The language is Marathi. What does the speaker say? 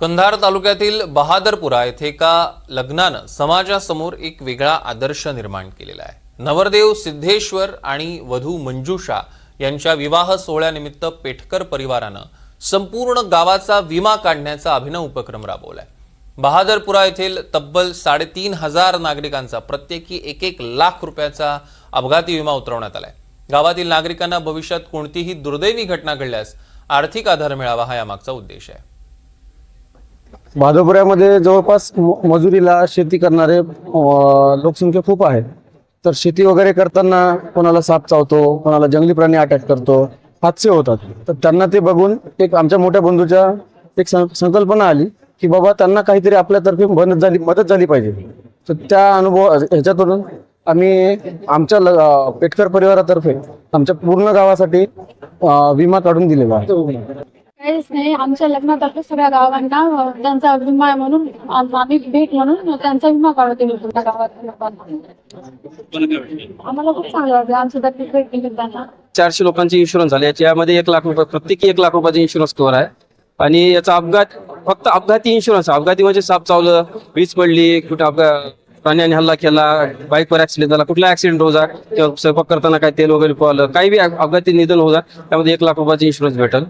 कंधार तालुक्यातील बहादरपुरा येथे एका लग्नानं समाजासमोर एक वेगळा आदर्श निर्माण केलेला आहे। नवरदेव सिद्धेश्वर आणि वधू मंजुषा यांच्या विवाह सोहळ्यानिमित्त पेठकर परिवारानं संपूर्ण गावाचा विमा काढण्याचा अभिनव उपक्रम राबवलाय। बहादरपुरा येथील तब्बल 3,500 नागरिकांचा प्रत्येकी 1-1 लाख रुपयाचा अपघाती विमा उतरवण्यात आलाय। गावातील नागरिकांना भविष्यात कोणतीही दुर्दैवी घटना घडल्यास आर्थिक आधार मिळावा हा यामागचा उद्देश आहे। बहादरपुरामध्ये जवळपास मजुरीला शेती करणारे लोकसंख्या खूप आहे। तर शेती वगैरे करताना कोणाला साप चावतो, कोणाला जंगली प्राणी अटॅक करतो, हादसे होतात। तर त्यांना ते बघून एक आमच्या मोठ्या बंधूच्या एक संकल्पना आली की बाबा त्यांना काहीतरी आपल्यातर्फे मदत झाली पाहिजे। तर त्या ह्याच्यातून आम्ही आमच्या पेठकर परिवारातर्फे आमच्या पूर्ण गावासाठी विमा काढून दिलेला आहे। काहीच नाही, आमच्या लग्नातर्फे सगळ्या गावांना त्यांचा विमा आहे म्हणून आम्ही भेट म्हणून त्यांचा विमा काढून दिला पूर्ण गावात लोकांना। आम्हाला खूप चांगलं वाटलं, आमच्या तर्फे भेट दिली त्यांना। 400 लोकांचे इन्शुरन्स झाले, याच्यामध्ये 1 लाख रुपये प्रत्येकी 1 लाख रुपयाचा इन्शुरन्स कव्हर आहे। आणि याचा फक्त अपघाती इन्शुरन्स, अपघाती म्हणजे साप चावलं, वीज पडली, कुठे प्राण्याने हल्ला केला, बाईकवर ऍक्सिडेंट झाला, कुठला ऍक्सिडेंट हो जा किंवा स्वयंपाक करताना काय तेल वगैरे पळालं, काही बी अपघाती निधन हो जा, त्यामध्ये 1 लाख रुपयाचा इन्शुरन्स भेटेल।